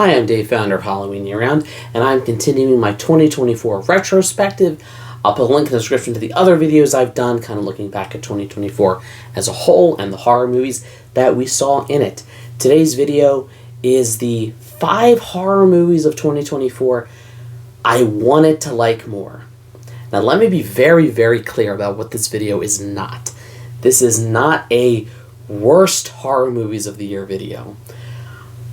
Hi, I'm Dave, founder of Halloween Year Round, and I'm continuing my 2024 retrospective. I'll put a link in the description to the other videos I've done, kind of looking back at 2024 as a whole and the horror movies that we saw in it. Today's video is the 5 horror movies of 2024 I wanted to like more. Now let me be very, very clear about what this video is not. This is not a worst horror movies of the year video.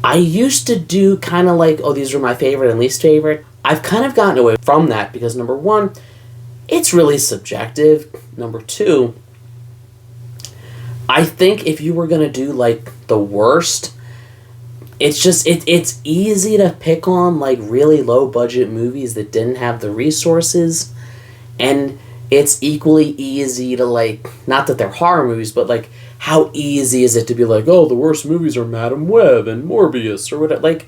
I used to do kind of like, oh, these are my favorite and least favorite. I've kind of gotten away from that because number one, it's really subjective. Number two, I think if you were going to do like the worst, it's easy to pick on like really low budget movies that didn't have the resources, and it's equally easy to like, not that they're horror movies, but like how easy is it to be like, oh, the worst movies are Madam Web and Morbius or whatever. Like,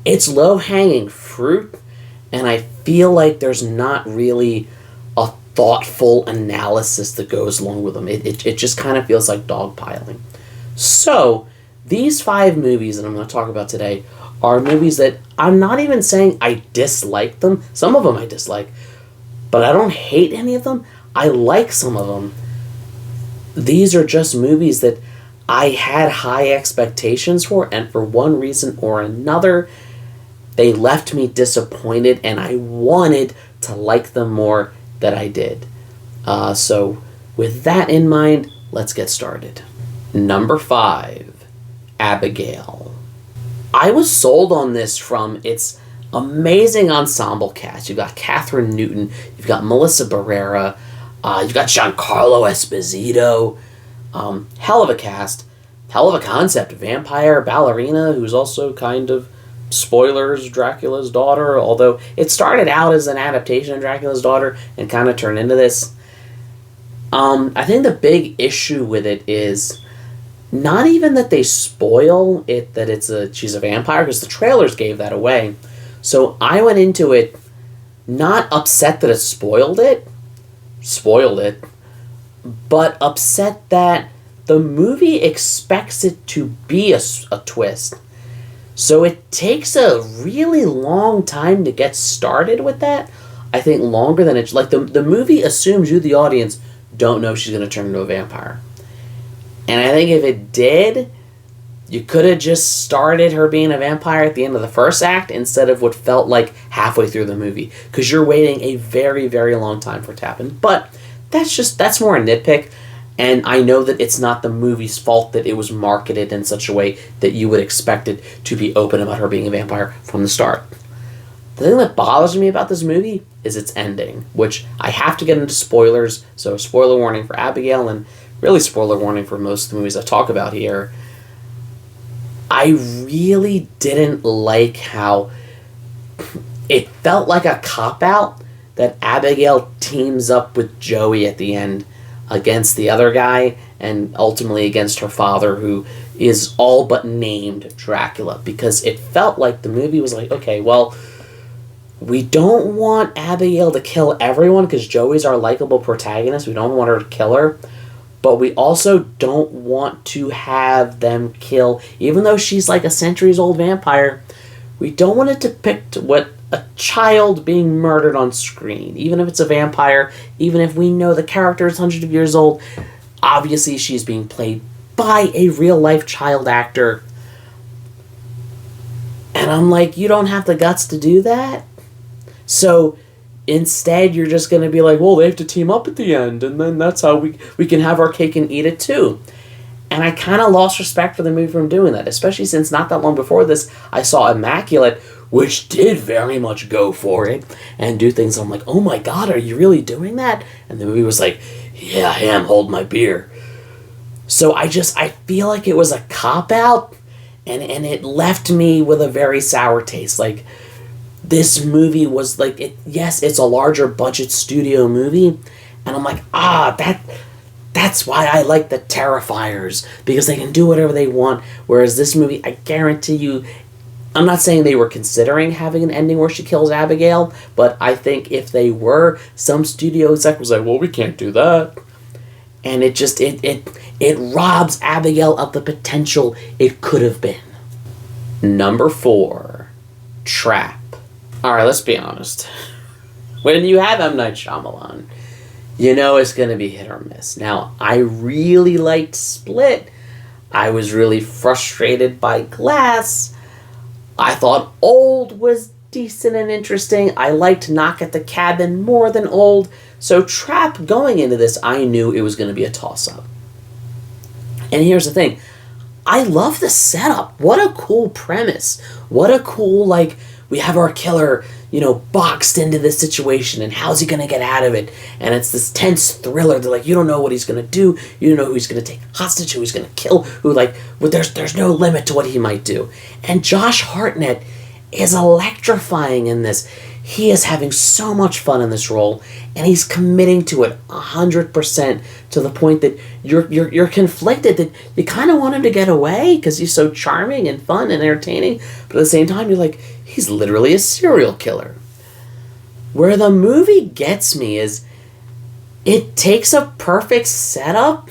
it's low hanging fruit, and I feel like there's not really a thoughtful analysis that goes along with them. It just kind of feels like dogpiling. So these 5 movies that I'm going to talk about today are movies that I'm not even saying I dislike them. Some of them I dislike, but I don't hate any of them. I like some of them. These are just movies that I had high expectations for, and for one reason or another, they left me disappointed, and I wanted to like them more than I did. So with that in mind, let's get started. Number 5, Abigail. I was sold on this from its amazing ensemble cast. You've got Catherine Newton, you've got Melissa Barrera, you've got Giancarlo Esposito. Hell of a cast, hell of a concept. Vampire ballerina who's also kind of, spoilers, Dracula's daughter, although it started out as an adaptation of Dracula's daughter and kind of turned into this. I think the big issue with it is not even that they spoil it, that she's a vampire, because the trailers gave that away. So I went into it not upset that it spoiled it, but upset that the movie expects it to be a twist. So it takes a really long time to get started with that. I think longer than it's like the movie assumes you, the audience, don't know she's going to turn into a vampire. And I think if it did, you could have just started her being a vampire at the end of the first act instead of what felt like halfway through the movie, because you're waiting a very, very long time for it to happen. But that's more a nitpick, and I know that it's not the movie's fault that it was marketed in such a way that you would expect it to be open about her being a vampire from the start. The thing that bothers me about this movie is its ending, which I have to get into spoilers, so spoiler warning for Abigail, and really spoiler warning for most of the movies I talk about here. I really didn't like how it felt like a cop-out that Abigail teams up with Joey at the end against the other guy, and ultimately against her father, who is all but named Dracula, because it felt like the movie was like, okay, well, we don't want Abigail to kill everyone because Joey's our likable protagonist. We don't want her to kill her. But we also don't want to have them kill, even though she's like a centuries-old vampire, we don't want it to depict what a child being murdered on screen. Even if it's a vampire, even if we know the character is hundreds of years old, obviously she's being played by a real-life child actor. And I'm like, you don't have the guts to do that? So instead, you're just going to be like, well, they have to team up at the end, and then that's how we can have our cake and eat it too. And I kind of lost respect for the movie from doing that, especially since not that long before this, I saw Immaculate, which did very much go for it and do things. I'm like, oh my God, are you really doing that? And the movie was like, yeah, I am, hold my beer. So I feel like it was a cop-out, and it left me with a very sour taste. Like, this movie was like, yes, it's a larger budget studio movie, and I'm like, that's why I like the Terrifiers, because they can do whatever they want, whereas this movie, I guarantee you, I'm not saying they were considering having an ending where she kills Abigail, but I think if they were, some studio exec was like, well, we can't do that. And it robs Abigail of the potential it could have been. Number 4, Trap. Alright, let's be honest. When you have M. Night Shyamalan, you know it's going to be hit or miss. Now, I really liked Split. I was really frustrated by Glass. I thought Old was decent and interesting. I liked Knock at the Cabin more than Old. So Trap, going into this, I knew it was going to be a toss-up. And here's the thing. I love the setup. What a cool premise. What a cool, like, we have our killer, boxed into this situation, and how's he going to get out of it? And it's this tense thriller that, like, you don't know what he's going to do. You don't know who he's going to take hostage, who he's going to kill, there's no limit to what he might do. And Josh Hartnett is electrifying in this. He is having so much fun in this role, and he's committing to it 100% to the point that you're conflicted, that you kind of want him to get away because he's so charming and fun and entertaining, but at the same time you're like, he's literally a serial killer. Where the movie gets me is it takes a perfect setup,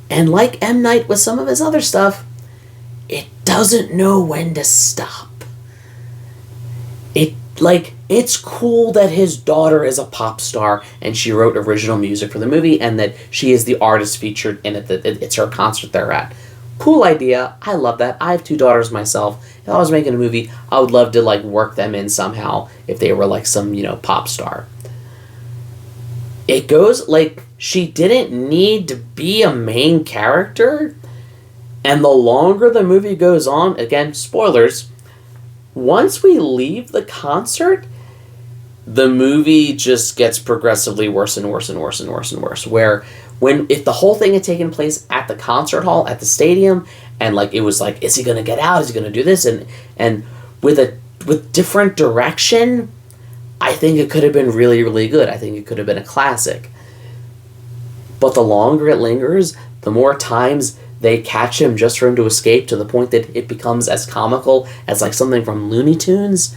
and like M. Night with some of his other stuff, it doesn't know when to stop. It's cool that his daughter is a pop star and she wrote original music for the movie and that she is the artist featured in it, that it's her concert they're at. Cool idea. I love that. I have 2 daughters myself. If I was making a movie, I would love to work them in somehow if they were some pop star. It goes she didn't need to be a main character, and the longer the movie goes on, again, spoilers, once we leave the concert, the movie just gets progressively worse and worse and worse and worse and worse. Where if the whole thing had taken place at the concert hall, at the stadium, and it was is he gonna get out? Is he gonna do this? And with different direction, I think it could have been really, really good. I think it could have been a classic. But the longer it lingers, the more times they catch him just for him to escape, to the point that it becomes as comical as something from Looney Tunes,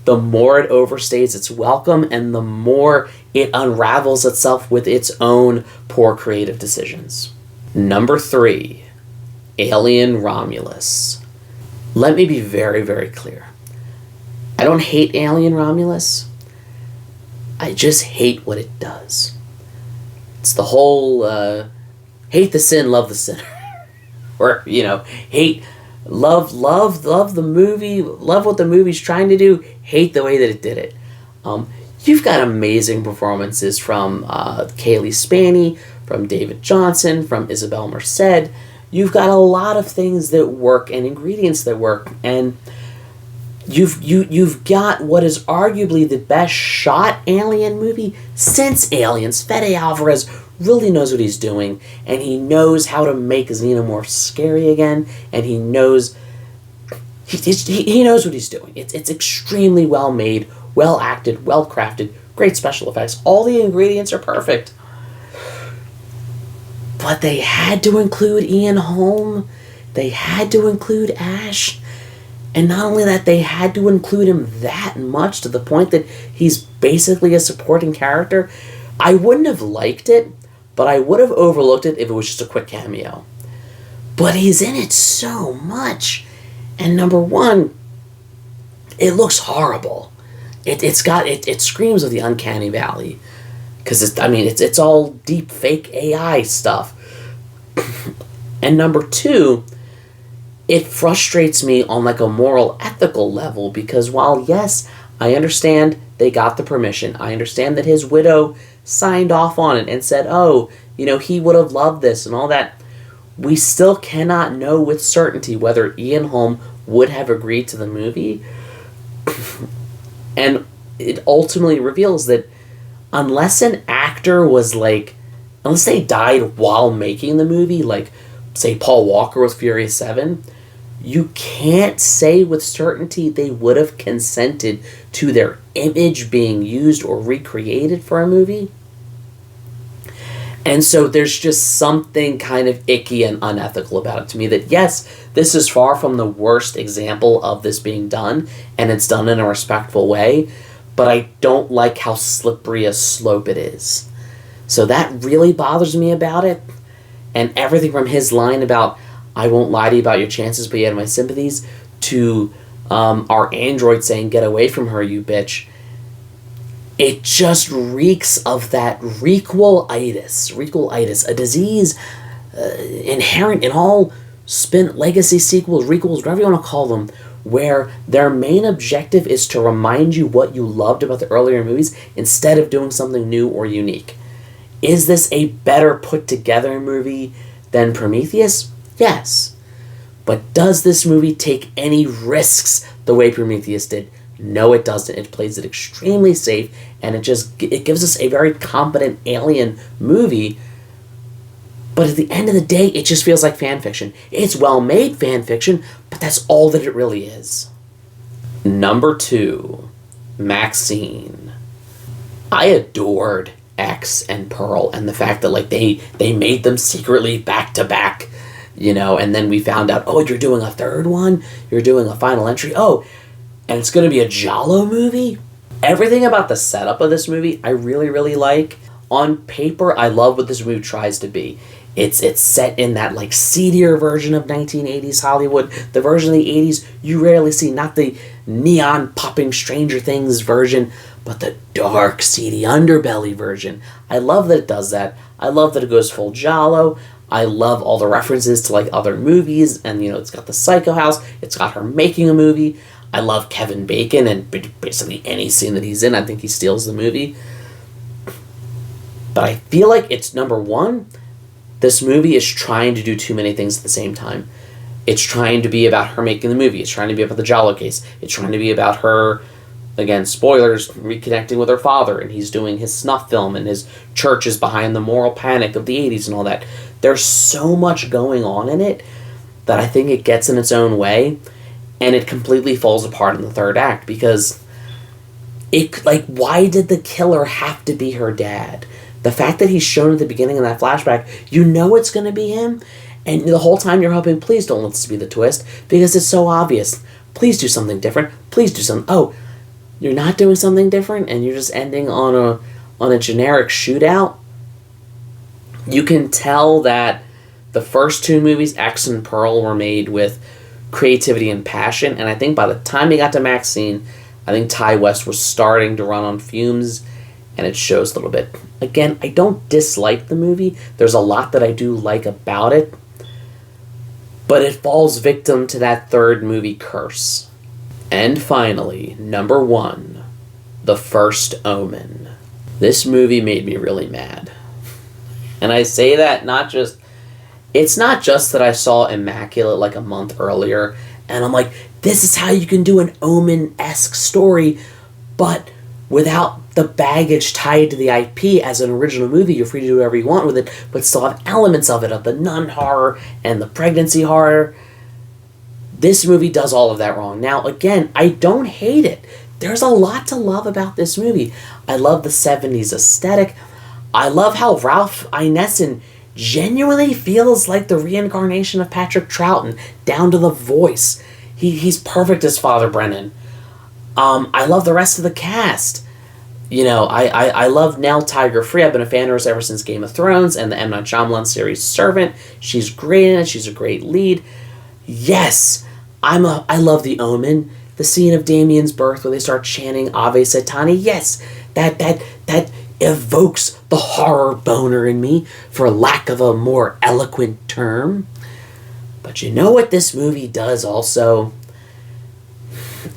the more it overstays its welcome and the more it unravels itself with its own poor creative decisions. Number 3, Alien Romulus. Let me be very, very clear. I don't hate Alien Romulus. I just hate what it does. It's the whole hate the sin, love the sinner. Or, love the movie, love what the movie's trying to do, hate the way that it did it. You've got amazing performances from Kaylee Spaney, from David Johnson, from Isabel Merced. You've got a lot of things that work and ingredients that work, and you've got what is arguably the best shot Alien movie since Aliens. Fede Alvarez really knows what he's doing, and he knows how to make xenomorphs scary again, and he knows he knows what he's doing. It's extremely well made, well acted, well crafted, great special effects. All the ingredients are perfect. But they had to include Ian Holm. They had to include Ash. And not only that, they had to include him that much, to the point that he's basically a supporting character. I wouldn't have liked it, but I would have overlooked it if it was just a quick cameo. But he's in it so much. And number one, it looks horrible. It screams of the uncanny valley. Because it's all deep fake AI stuff. And number 2, it frustrates me on a moral ethical level, because while yes, I understand they got the permission, I understand that his widow signed off on it and said, he would have loved this and all that, we still cannot know with certainty whether Ian Holm would have agreed to the movie. And it ultimately reveals that unless an actor was unless they died while making the movie, say Paul Walker with Furious 7, you can't say with certainty they would have consented to their image being used or recreated for a movie. And so there's just something kind of icky and unethical about it to me, that yes, this is far from the worst example of this being done, and it's done in a respectful way, but I don't like how slippery a slope it is. So that really bothers me about it. And everything from his line about, I won't lie to you about your chances, but you have my sympathies, to our android saying, "Get away from her, you bitch." It just reeks of that requelitis, a disease inherent in all legacy sequels, requels, whatever you want to call them, where their main objective is to remind you what you loved about the earlier movies instead of doing something new or unique. Is this a better put together movie than Prometheus? Yes. But does this movie take any risks the way Prometheus did? No, it doesn't. It plays it extremely safe, and it gives us a very competent alien movie. But at the end of the day, it just feels like fan fiction. It's well-made fan fiction, but that's all that it really is. Number 2, Maxine. I adored X and Pearl, and the fact that like they made them secretly back to back, and then we found out, oh, you're doing a third one? You're doing a final entry? Oh, and it's going to be a Giallo movie? Everything about the setup of this movie, I really, really like. On paper, I love what this movie tries to be. It's set in that like seedier version of 1980s Hollywood. The version of the 80s you rarely see, not the neon popping Stranger Things version, but the dark, seedy underbelly version. I love that it does that. I love that it goes full Giallo. I love all the references to like other movies, and it's got the Psycho House. It's got her making a movie. I love Kevin Bacon, and basically any scene that he's in, I think he steals the movie. But I feel like it's number one. This movie is trying to do too many things at the same time. It's trying to be about her making the movie. It's trying to be about the Giallo case. It's trying to be about her, again, spoilers, reconnecting with her father, and he's doing his snuff film, and his church is behind the moral panic of the 80s and all that. There's so much going on in it that I think it gets in its own way, and it completely falls apart in the third act, because why did the killer have to be her dad? The fact that he's shown at the beginning of that flashback, it's going to be him, and the whole time you're hoping, please don't let this be the twist, because it's so obvious. Please do something different. Please do something. Oh, you're not doing something different, and you're just ending on a generic shootout? You can tell that the first two movies, X and Pearl, were made with creativity and passion, and I think by the time he got to Maxine, I think Ty West was starting to run on fumes, and it shows a little bit. Again, I don't dislike the movie. There's a lot that I do like about it, but it falls victim to that third movie curse. And finally, number 1, The First Omen. This movie made me really mad. And I say that it's not just that I saw Immaculate like a month earlier, and I'm like, this is how you can do an Omen-esque story, but without the baggage tied to the IP as an original movie. You're free to do whatever you want with it, but still have elements of it, of the nun horror and the pregnancy horror. This movie does all of that wrong. Now, again, I don't hate it. There's a lot to love about this movie. I love the 70s aesthetic. I love how Ralph Ineson genuinely feels like the reincarnation of Patrick Troughton, down to the voice. He's perfect as Father Brennan. I love the rest of the cast. I love Nell Tiger Free. I've been a fan of hers ever since Game of Thrones and the M. Night Shyamalan series Servant. She's great in it. She's a great lead. Yes, I love the Omen. The scene of Damien's birth where they start chanting Ave Satani. Yes, that evokes the horror boner in me, for lack of a more eloquent term. But you know what this movie does also?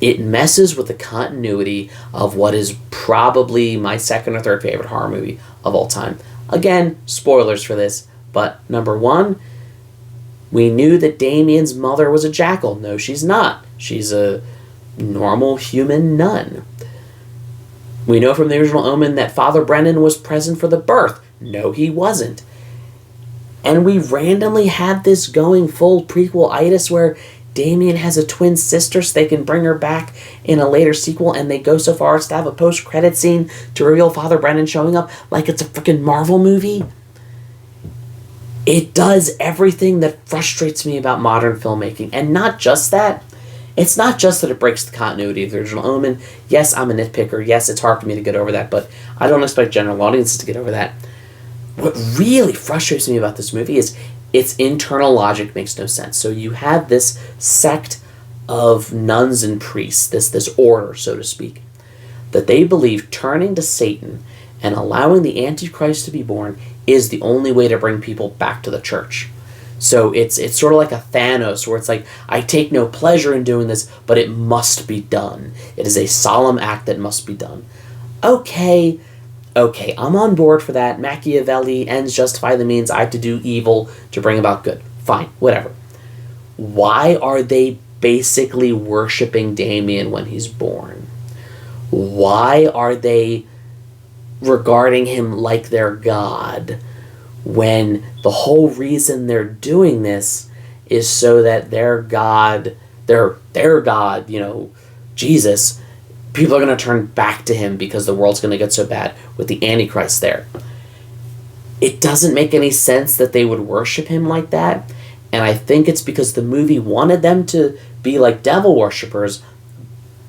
It messes with the continuity of what is probably my second or third favorite horror movie of all time. Again, spoilers for this, but number 1, we knew that Damien's mother was a jackal. No, she's not. She's a normal human nun. We know from the original Omen that Father Brennan was present for the birth. No, he wasn't. And we randomly had this going full prequel-itis where Damien has a twin sister so they can bring her back in a later sequel, and they go so far as to have a post-credit scene to reveal Father Brennan showing up like it's a freaking Marvel movie. It does everything that frustrates me about modern filmmaking. And not just that. It's not just that it breaks the continuity of the original Omen. Yes, I'm a nitpicker. Yes, it's hard for me to get over that, but I don't expect general audiences to get over that. What really frustrates me about this movie is its internal logic makes no sense. So you have this sect of nuns and priests, this order, so to speak, that they believe turning to Satan and allowing the Antichrist to be born is the only way to bring people back to the church. So it's sort of like a Thanos, where it's like, I take no pleasure in doing this, but it must be done. It is a solemn act that must be done. Okay, I'm on board for that. Machiavelli, ends justify the means. I have to do evil to bring about good. Fine, whatever. Why are they basically worshiping Damien when he's born? Why are they regarding him like their god, when the whole reason they're doing this is so that their god, Jesus, people are going to turn back to him because the world's going to get so bad with the Antichrist there. It doesn't make any sense that they would worship him like that, and I think it's because the movie wanted them to be like devil worshippers,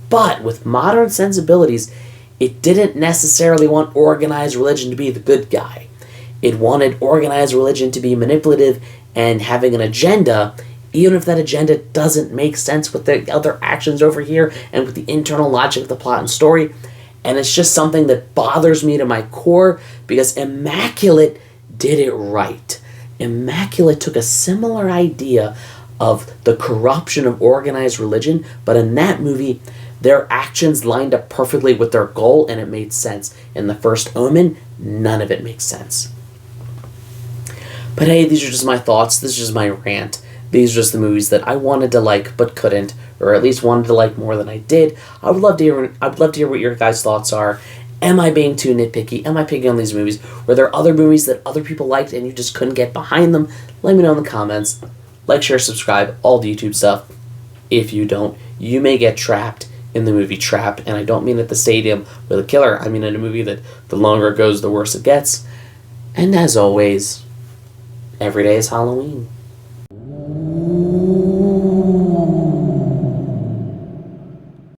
but with modern sensibilities, it didn't necessarily want organized religion to be the good guy. It wanted organized religion to be manipulative and having an agenda, even if that agenda doesn't make sense with the other actions over here and with the internal logic of the plot and story. And it's just something that bothers me to my core, because Immaculate did it right. Immaculate took a similar idea of the corruption of organized religion, but in that movie, their actions lined up perfectly with their goal and it made sense. In the first Omen, none of it makes sense. But hey, these are just my thoughts. This is just my rant. These are just the movies that I wanted to like but couldn't, or at least wanted to like more than I did. I'd love to hear what your guys' thoughts are. Am I being too nitpicky? Am I picking on these movies? Were there other movies that other people liked and you just couldn't get behind them? Let me know in the comments. Like, share, subscribe, all the YouTube stuff. If you don't, you may get trapped in the movie Trap, and I don't mean at the stadium with a killer. I mean in a movie that the longer it goes, the worse it gets. And as always, every day is Halloween.